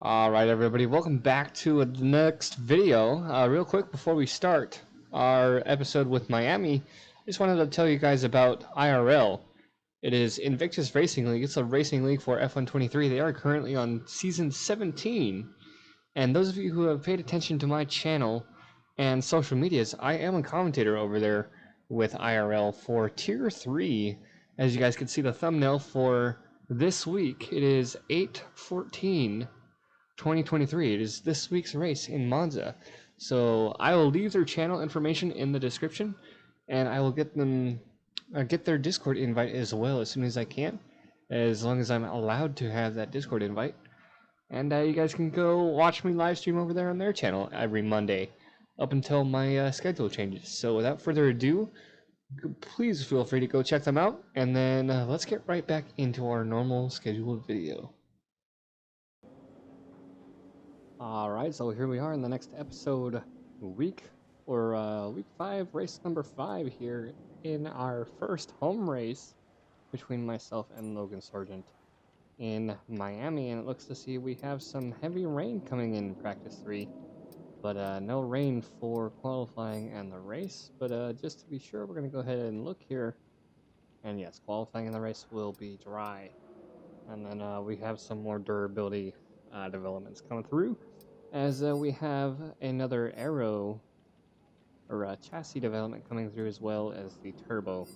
Alright everybody, welcome back to the next video. Real quick before we start our episode with Miami, I just wanted to tell you guys about IRL. It is Invictus Racing League. It's a racing league for F123. They are currently on season 17. And those of you who have paid attention to my channel and social medias, I am a commentator over there with IRL for Tier 3. As you guys can see the thumbnail for this week, it is 8/14. 2023. It is this week's race in Monza. So I will leave their channel information in the description, and I will get them get their Discord invite as well as soon as I can, as long as I'm allowed to have that Discord invite. And you guys can go watch me live stream over there on their channel every Monday up until my schedule changes. So without further ado, please feel free to go check them out, and then let's get right back into our normal scheduled video. Alright, so here we are in the next episode, week 5, race number 5 here in our first home race between myself and Logan Sargent in Miami, and it looks to see we have some heavy rain coming in practice 3, but no rain for qualifying and the race. But just to be sure, we're going to go ahead and look here, and yes, qualifying and the race will be dry, and then we have some more durability developments coming through, as we have another aero or chassis development coming through, as well as the turbo.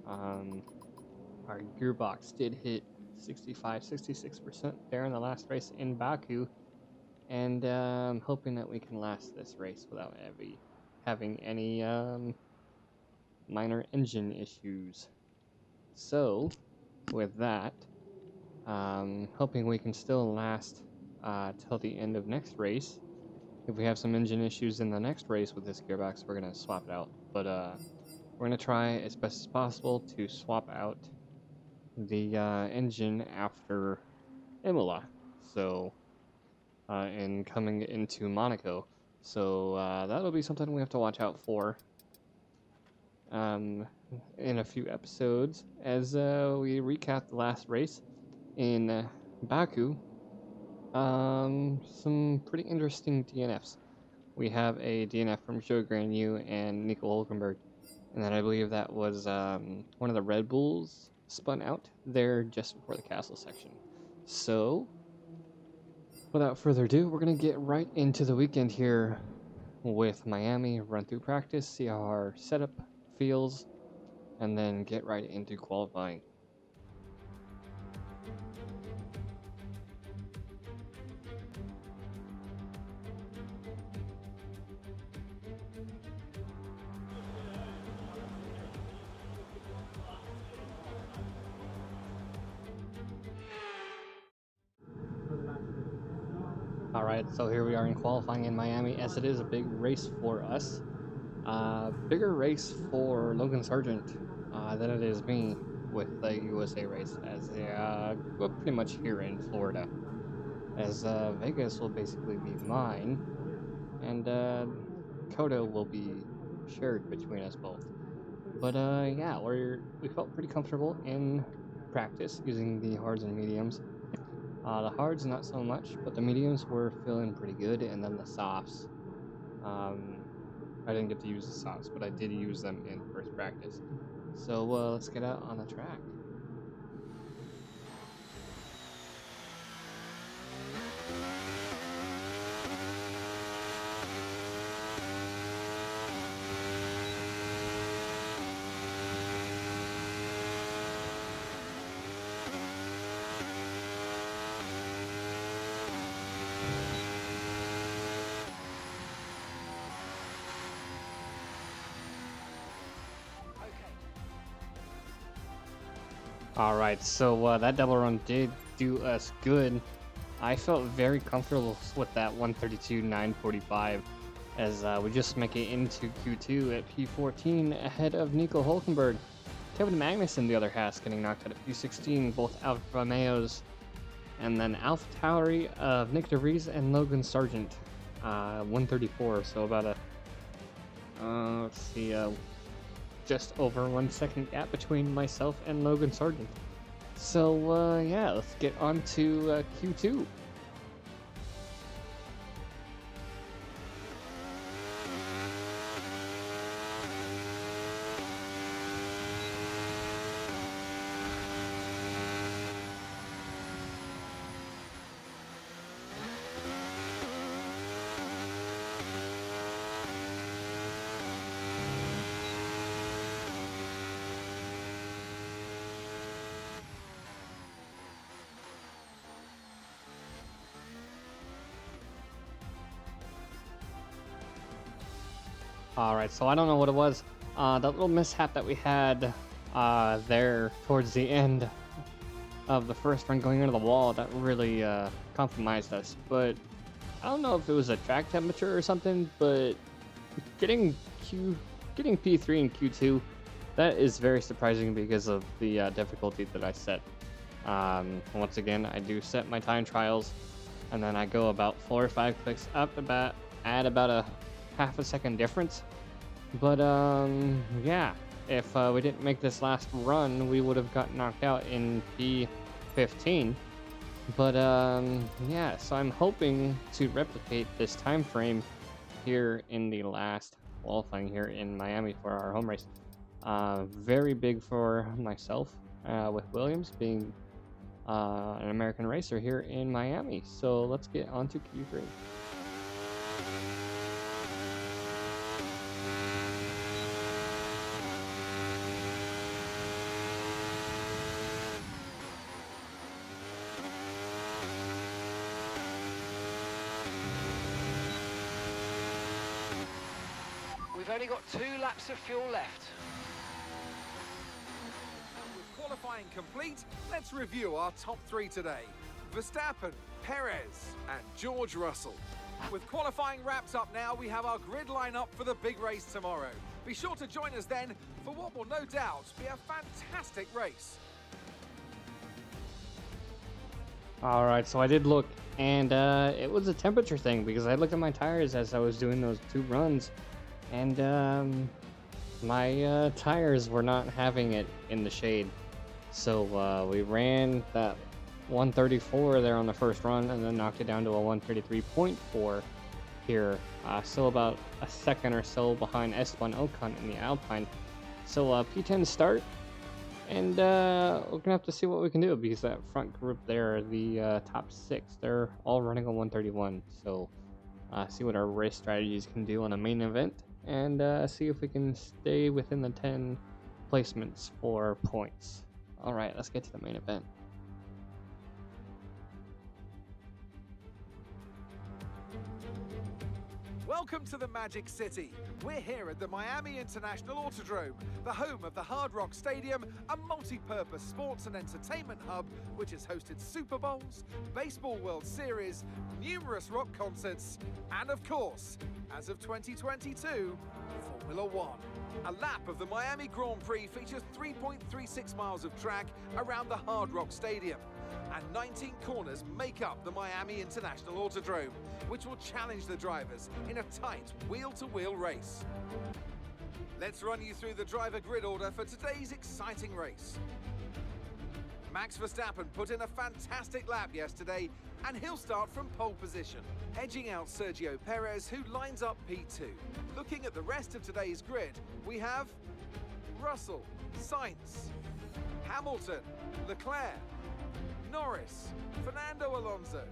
Our gearbox did hit 65-66% there in the last race in Baku, and I'm hoping that we can last this race without having any minor engine issues. So with that, hoping we can still last till the end of next race. If we have some engine issues in the next race with this gearbox, we're going to swap it out. But we're going to try as best as possible to swap out the engine after Imola. So, and coming into Monaco. So that'll be something we have to watch out for in a few episodes, as we recap the last race in Baku. Some pretty interesting DNFs. We have a DNF from Joe Granu and Nico Hulkenberg, and then I believe that was one of the Red Bulls spun out there just before the castle section. So, without further ado, we're going to get right into the weekend here with Miami, run through practice, see how our setup feels, and then get right into qualifying. Alright, so here we are in qualifying in Miami, as it is a big race for us. Bigger race for Logan Sargent than it is me with the USA race, as we're pretty much here in Florida. As Vegas will basically be mine, and Kodo will be shared between us both. But yeah, we felt pretty comfortable in practice using the hards and mediums. The hards not so much, but the mediums were feeling pretty good, and then the softs. I didn't get to use the softs, but I did use them in first practice. So let's get out on the track. Alright, so that double run did do us good. I felt very comfortable with that 132.945, as we just make it into Q2 at P14 ahead of Nico Hulkenberg. Kevin Magnussen, the other half, getting knocked out at P16, both Alfa Romeos, and then Alpha Tauri of Nick DeVries and Logan Sargent, 134, so about let's see, just over 1 second gap between myself and Logan Sargent. So yeah, let's get on to Q2. All right, so I don't know what it was. That little mishap that we had there towards the end of the first run going into the wall, that really compromised us. But I don't know if it was a track temperature or something, but getting getting P3 and Q2, that is very surprising because of the difficulty that I set. Once again, I do set my time trials, and then I go about 4 or 5 clicks up the bat, add about a half a second difference. But yeah, if we didn't make this last run, we would have got knocked out in P15. But yeah, so I'm hoping to replicate this time frame here in the last qualifying here in Miami for our home race. Very big for myself, with Williams being an American racer here in Miami. So let's get on to Q3. We've only got 2 laps of fuel left. With qualifying complete, let's review our top 3 today. Verstappen, Perez, and George Russell. With qualifying wrapped up now, we have our grid lineup for the big race tomorrow. Be sure to join us then for what will no doubt be a fantastic race. All right, so I did look, and it was a temperature thing because I looked at my tires as I was doing those 2 runs. And my tires were not having it in the shade. So we ran that 134 there on the first run and then knocked it down to a 133.4 here. Still about a second or so behind Esteban Ocon in the Alpine. So P10 start. And we're going to have to see what we can do because that front group there, the top 6, they're all running on 131. So see what our race strategies can do on a main event. And see if we can stay within the 10 placements for points. All right, let's get to the main event. Welcome to the Magic City. We're here at the Miami International Autodrome, the home of the Hard Rock Stadium, a multi-purpose sports and entertainment hub which has hosted Super Bowls, Baseball World Series, numerous rock concerts, and of course, as of 2022, Formula One. A lap of the Miami Grand Prix features 3.36 miles of track around the Hard Rock Stadium, and 19 corners make up the Miami International Autodrome, which will challenge the drivers in a tight wheel-to-wheel race. Let's run you through the driver grid order for today's exciting race. Max Verstappen put in a fantastic lap yesterday, and he'll start from pole position, edging out Sergio Perez, who lines up P2. Looking at the rest of today's grid, we have Russell, Sainz, Hamilton, Leclerc, Norris, Fernando Alonso,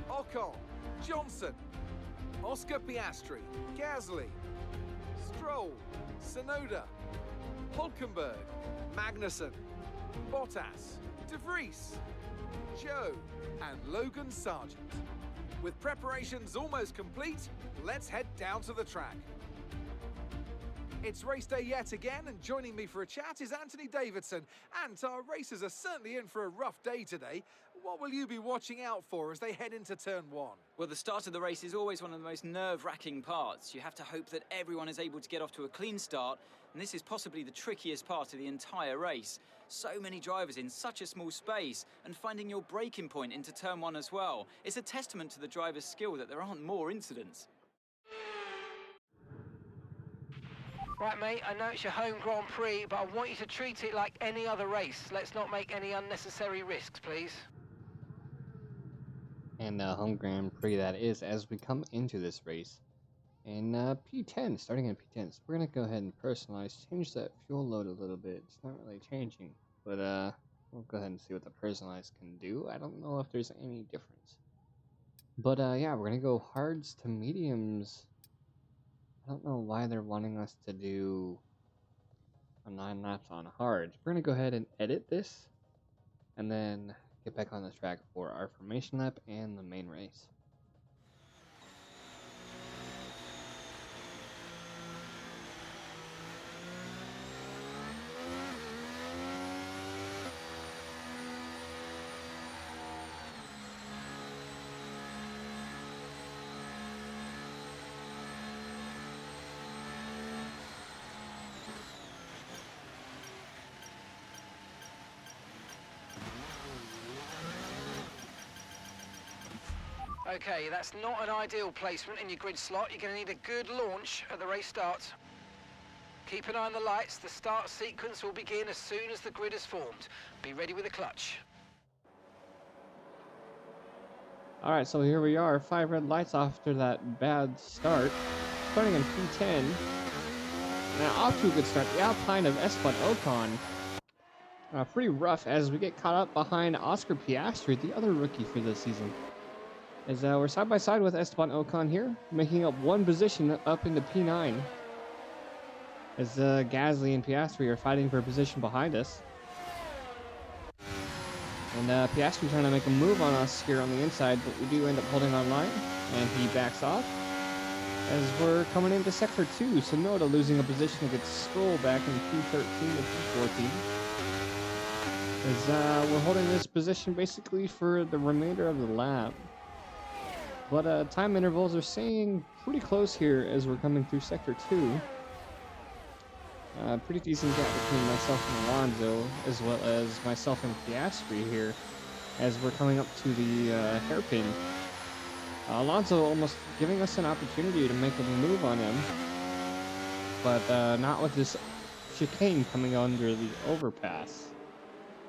Ocon, Johnson, Oscar Piastri, Gasly, Stroll, Tsunoda, Hulkenberg, Magnussen, Bottas, De Vries, Joe, and Logan Sargent. With preparations almost complete, let's head down to the track. It's race day yet again, and joining me for a chat is Anthony Davidson. And our racers are certainly in for a rough day today. What will you be watching out for as they head into turn 1? Well, the start of the race is always one of the most nerve-wracking parts. You have to hope that everyone is able to get off to a clean start, and this is possibly the trickiest part of the entire race. So many drivers in such a small space, and finding your braking point into turn 1 as well. It's a testament to the driver's skill that there aren't more incidents. Right, mate, I know it's your home Grand Prix, but I want you to treat it like any other race. Let's not make any unnecessary risks, please. And home Grand Prix that is as we come into this race. And P10, starting in P10, so we're going to go ahead and personalize, change that fuel load a little bit. It's not really changing, but we'll go ahead and see what the personalize can do. I don't know if there's any difference. But yeah, we're going to go hards to mediums. I don't know why they're wanting us to do a 9 laps on hard. We're going to go ahead and edit this and then get back on the track for our formation lap and the main race. Okay, that's not an ideal placement in your grid slot. You're going to need a good launch at the race start. Keep an eye on the lights. The start sequence will begin as soon as the grid is formed. Be ready with the clutch. Alright, so here we are, 5 red lights after that bad start. Starting in P10. Now off to a good start, the Alpine of Esteban Ocon. Pretty rough as we get caught up behind Oscar Piastri, the other rookie for this season. As we're side by side with Esteban Ocon here, making up one position up into P9. As Gasly and Piastri are fighting for a position behind us. And Piastri trying to make a move on us here on the inside, but we do end up holding on line, and he backs off. As we're coming into Sector 2, Sonoda losing a position against Stroll back in P13 and P14. As we're holding this position basically for the remainder of the lap. But time intervals are staying pretty close here as we're coming through Sector 2. Pretty decent gap between myself and Alonso, as well as myself and Piastri here, as we're coming up to the hairpin. Alonso almost giving us an opportunity to make a move on him, but not with this chicane coming under the overpass.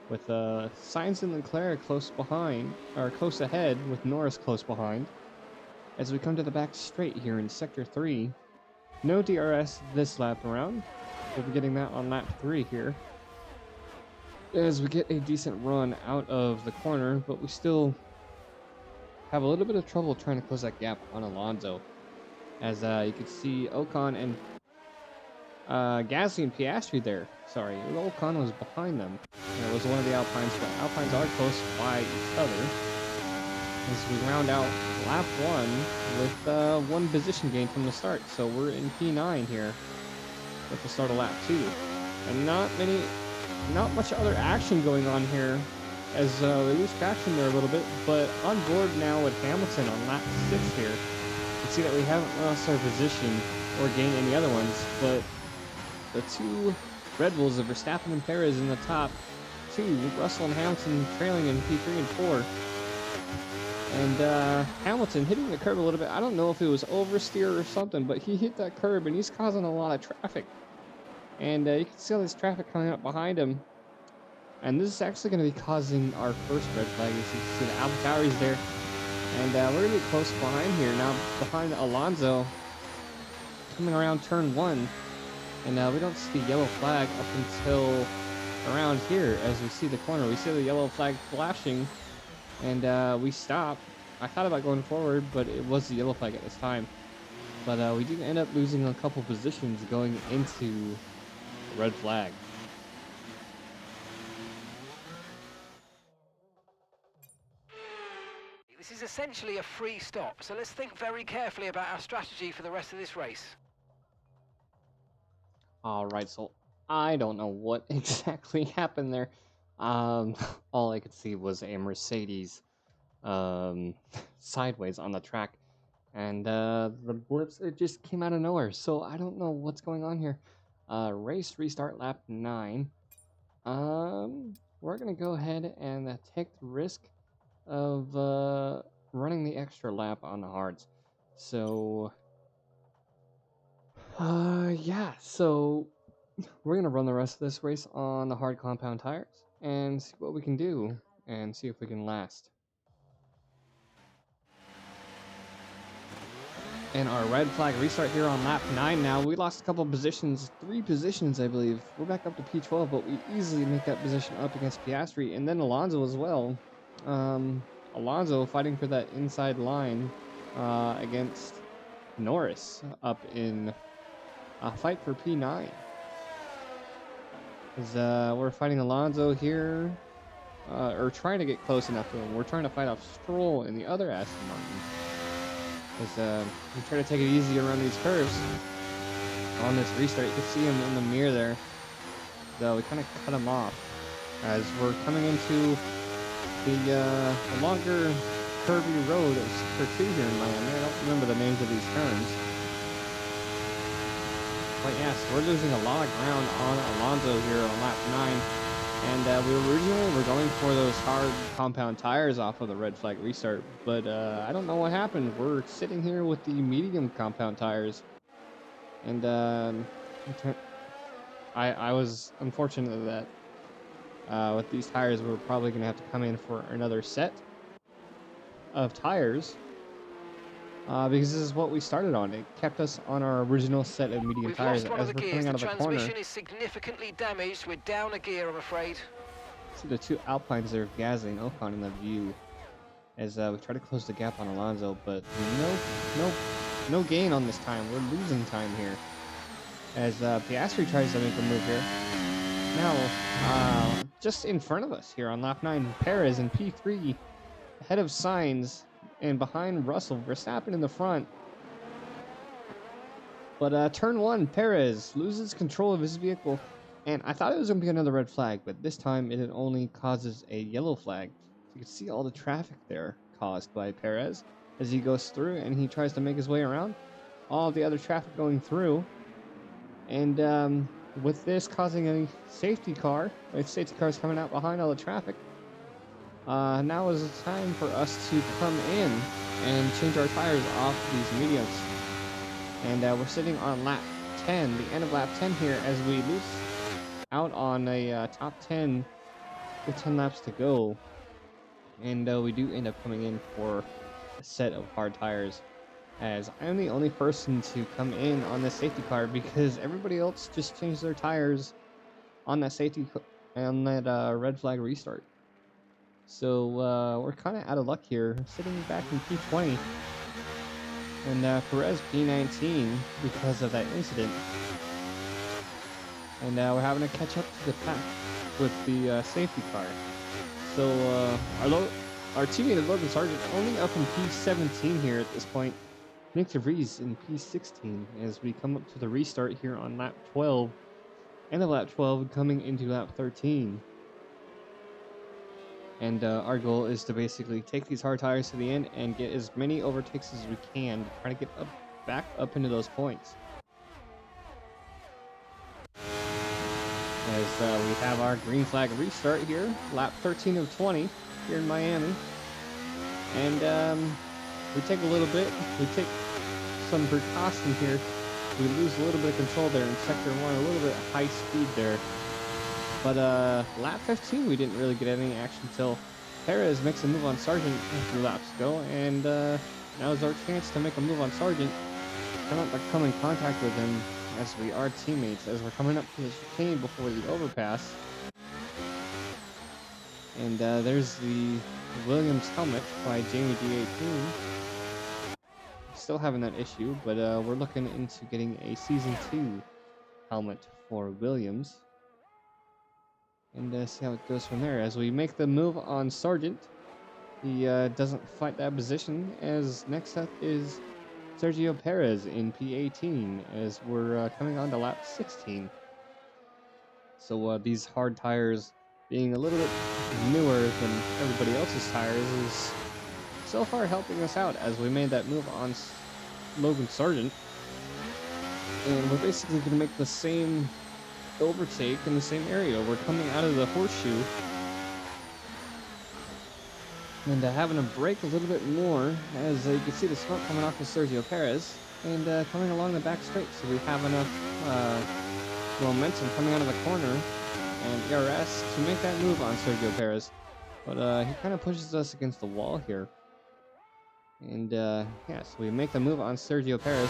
With Sainz and Leclerc close behind, or close ahead, with Norris close behind. As we come to the back straight here in Sector 3, no DRS this lap around. We'll be getting that on lap 3 here. As we get a decent run out of the corner, but we still have a little bit of trouble trying to close that gap on Alonso. As you can see Ocon and Gasly and Piastri there. Sorry, Ocon was behind them. And it was one of the Alpines, but Alpines are close by each other. As we round out lap 1 with one position gain from the start. So we're in P9 here at the start of lap 2. And not much other action going on here as we lose traction there a little bit, but on board now with Hamilton on lap 6 here. You can see that we haven't lost our position or gained any other ones, but the two Red Bulls of Verstappen and Perez in the top 2, Russell and Hamilton trailing in P3 and 4. And Hamilton hitting the curb a little bit. I don't know if it was oversteer or something, but he hit that curb and he's causing a lot of traffic. And you can see all this traffic coming up behind him. And this is actually going to be causing our first red flag. As you can see the AlphaTauri's there. And we're going to be close behind here now, behind Alonso, coming around turn 1. And we don't see the yellow flag up until around here as we see the corner. We see the yellow flag flashing, and we stop. I thought about going forward, but it was the yellow flag at this time. But we did end up losing a couple positions going into the red flag. This is essentially a free stop, so let's think very carefully about our strategy for the rest of this race. Alright, so I don't know what exactly happened there. All I could see was a Mercedes sideways on the track. And the blips, it just came out of nowhere. So I don't know what's going on here. Race restart lap 9. We're going to go ahead and take the risk of running the extra lap on the hards. So yeah, so we're going to run the rest of this race on the hard compound tires and see what we can do and see if we can last. And our red flag restart here on lap 9 now. We lost a couple positions, 3 positions I believe. We're back up to P12, but we easily make that position up against Piastri and then Alonso as well. Alonso fighting for that inside line against Norris up in a fight for P9. As we're fighting Alonso here, or trying to get close enough to him. We're trying to fight off Stroll and the other Aston Martin. As we try to take it easy around these curves. On this restart, you can see him in the mirror there. Though we kind of cut him off as we're coming into the longer curvy road of Sector 2 here in Miami. I don't remember the names of these turns. But yes, we're losing a lot of ground on Alonso here on lap 9. And we originally were going for those hard compound tires off of the red flag restart, but I don't know what happened. We're sitting here with the medium compound tires, and I was unfortunate that with these tires we're probably going to have to come in for another set of tires because this is what we started on. It kept us on our original set of medium We've tires lost one of as the we're gears. coming out The of the corner. transmission is significantly damaged. We're down a gear, I'm afraid. See the two Alpines there, Gasly and Ocon in the view as we try to close the gap on Alonso, but no gain on this time. We're losing time here as Piastri tries to make a move here. Now, just in front of us here on lap 9, Perez in P3, ahead of Sainz and behind Russell. Verstappen in the front. But turn 1, Perez loses control of his vehicle, and I thought it was going to be another red flag, but this time it only causes a yellow flag. You can see all the traffic there caused by Perez as he goes through and he tries to make his way around. All the other traffic going through, and with this causing a safety car, with safety cars coming out behind all the traffic, now is the time for us to come in and change our tires off these mediums. And we're sitting on lap 10, the end of lap 10 here, as we lose out on a top 10 with 10 laps to go. And we do end up coming in for a set of hard tires, as I'm the only person to come in on this safety car because everybody else just changed their tires on that on that red flag restart. So we're kind of out of luck here, sitting back in P20, and Perez P19 because of that incident. And we're having to catch up to the pack with the safety car. So our teammate Logan Sargent only up in P17 here at this point. Nick DeVries in P16 as we come up to the restart here on lap 12. End of lap 12 coming into lap 13. And our goal is to basically take these hard tires to the end and get as many overtakes as we can to try to get back up into those points. As we have our green flag restart here, lap 13 of 20 here in Miami. And we take a little bit, we take some precaution here. We lose a little bit of control there in sector 1, a little bit of high speed there. But lap 15, we didn't really get any action until Perez makes a move on Sargent a few laps ago, and now is our chance to make a move on Sargent. Come in contact with him as we are teammates, as we're coming up to the chicane before the overpass. And there's the Williams helmet by Jamie D18. Still having that issue, but we're looking into getting a Season 2 helmet for Williams. And see how it goes from there. As we make the move on Sargent, he doesn't fight that position, as next up is Sergio Perez in P18, as we're coming on to lap 16. So these hard tires being a little bit newer than everybody else's tires is so far helping us out, as we made that move on Logan Sargent. And we're basically going to make the same overtake in the same area. We're coming out of the horseshoe and having to brake a little bit more, as you can see the smoke coming off of Sergio Perez and coming along the back straight, so we have enough momentum coming out of the corner and ERS to make that move on Sergio Perez. But he kind of pushes us against the wall here. And yeah, so we make the move on Sergio Perez,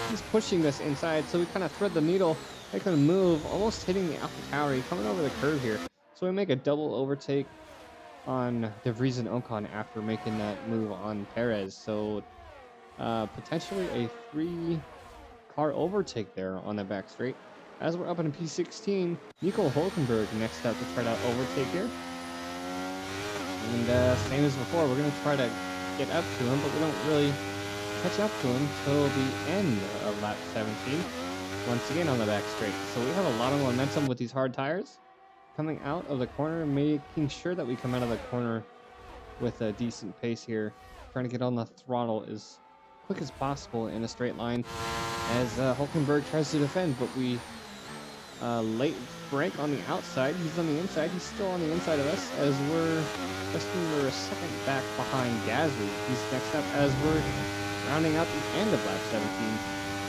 he's pushing us inside, so we kind of thread the needle, making a move, almost hitting the AlphaTauri, coming over the curve here. So we make a double overtake on DeVries and Ocon after making that move on Perez. So potentially a 3-car overtake there on the back straight. As we're up in P16, Nico Hulkenberg next up to try to overtake here. And same as before, we're going to try to get up to him, but we don't really catch up to him till the end of lap 17, once again on the back straight. So we have a lot of momentum with these hard tires coming out of the corner, making sure that we come out of the corner with a decent pace here, trying to get on the throttle as quick as possible in a straight line as Hulkenberg tries to defend, but we late break on the outside. He's on the inside. He's still on the inside of us as we're just under a second back behind Gasly. He's next up as we're rounding out the end of lap 17.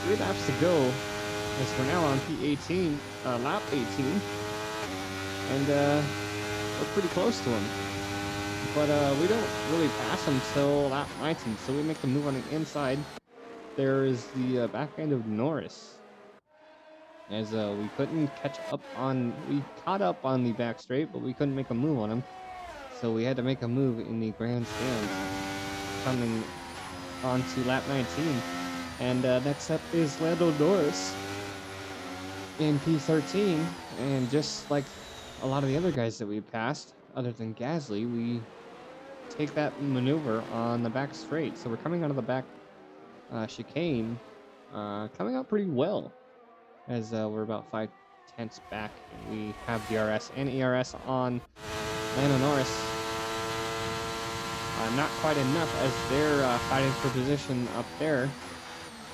3 laps to go as we're now on P18, lap 18. And we're pretty close to him. But we don't really pass him till lap 19, so we make the move on the inside. There is the back end of Norris. As we couldn't catch up on, we caught up on the back straight, but we couldn't make a move on him. So we had to make a move in the grandstands, coming on to lap 19. And next up is Lando Norris in P13. And just like a lot of the other guys that we passed, other than Gasly, we take that maneuver on the back straight. So we're coming out of the back chicane, coming out pretty well, as we're about 5/10 back. And we have DRS and ERS on Lando Norris. Not quite enough as they're fighting for position up there.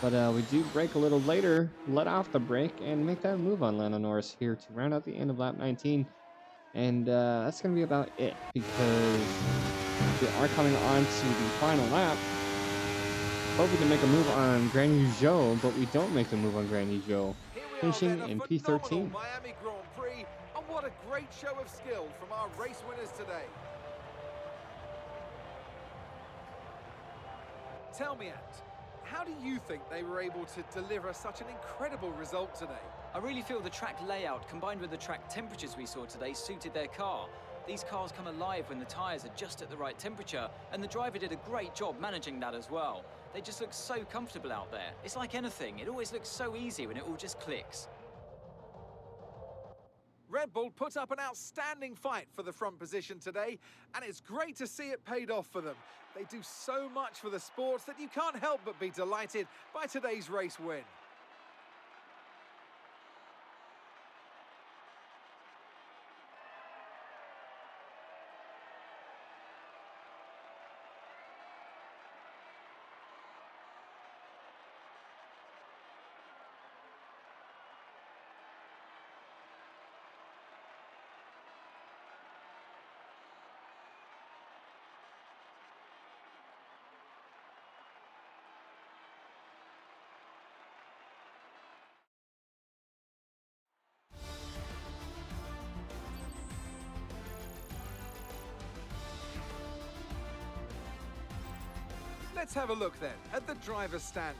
But we do brake a little later, let off the brake, and make that move on Lando Norris here to round out the end of lap 19. And that's going to be about it, because we are coming on to the final lap. Hoping to make a move on Grand Zhou, but we don't make the move on Grand Zhou, finishing in P13. Miami Grand Prix, and what a great show of skill from our race winners today. Tell me, Ant, how do you think they were able to deliver such an incredible result today? I really feel the track layout combined with the track temperatures we saw today suited their car. These cars come alive when the tyres are just at the right temperature, and the driver did a great job managing that as well. They just look so comfortable out there. It's like anything, it always looks so easy when it all just clicks. Red Bull put up an outstanding fight for the front position today, and it's great to see it paid off for them. They do so much for the sport that you can't help but be delighted by today's race win. Let's have a look then at the driver's standings.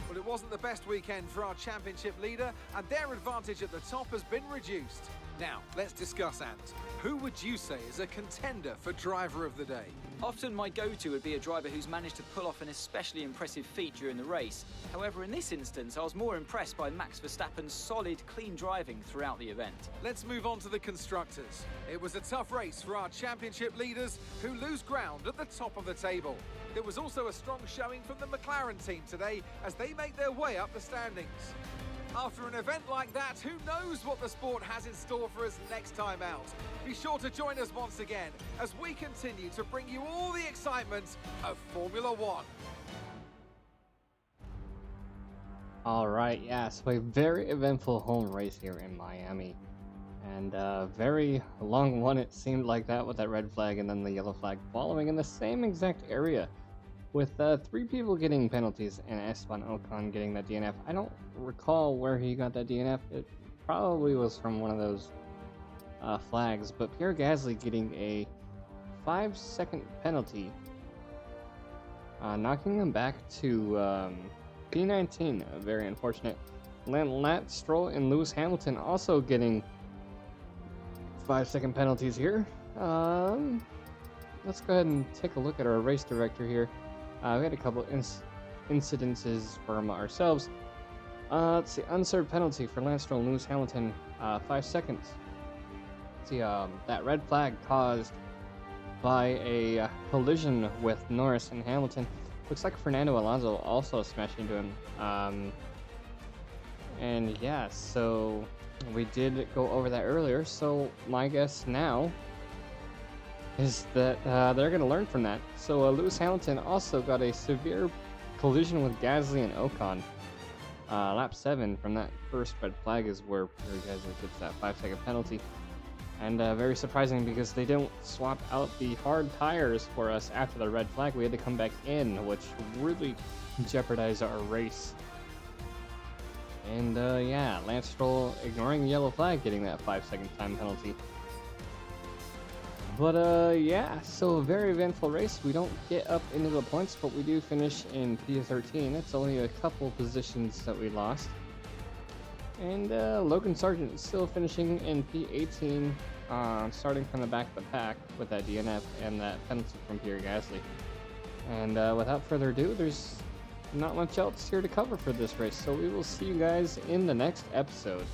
Well, it wasn't the best weekend for our championship leader, and their advantage at the top has been reduced. Now, let's discuss, Ant. Who would you say is a contender for driver of the day? Often my go-to would be a driver who's managed to pull off an especially impressive feat during the race. However, in this instance, I was more impressed by Max Verstappen's solid, clean driving throughout the event. Let's move on to the constructors. It was a tough race for our championship leaders, who lose ground at the top of the table. There was also a strong showing from the McLaren team today as they make their way up the standings. After an event like that, who knows what the sport has in store for us next time out? Be sure to join us once again as we continue to bring you all the excitement of Formula One. All right, yeah, so a very eventful home race here in Miami. And very long one, it seemed like that, with that red flag and then the yellow flag following in the same exact area, with 3 people getting penalties and Esteban Ocon getting that DNF. I don't recall where he got that DNF. It probably was from one of those flags, but Pierre Gasly getting a 5-second penalty, knocking him back to P19. Very unfortunate. Lance Stroll and Lewis Hamilton also getting 5-second penalties here. Let's go ahead and take a look at our race director here. We had a couple incidences from ourselves. Let's see, unserved penalty for Lance Stroll and Lewis Hamilton, 5 seconds. Let's see, that red flag caused by a collision with Norris and Hamilton. Looks like Fernando Alonso also smashed into him. And yeah, so we did go over that earlier. So my guess now is that they're going to learn from that. So Lewis Hamilton also got a severe collision with Gasly and Ocon. lap 7 from that first red flag is where Pierre Gasly gets that 5-second penalty. And very surprising because they don't swap out the hard tires for us after the red flag. We had to come back in, which really jeopardized our race. And yeah, Lance Stroll ignoring the yellow flag, getting that 5-second time penalty. But yeah, so a very eventful race. We don't get up into the points, but we do finish in P13. It's only a couple positions that we lost. And Logan Sargent still finishing in P18, starting from the back of the pack with that DNF and that penalty from Pierre Gasly. And without further ado, there's not much else here to cover for this race, so we will see you guys in the next episode.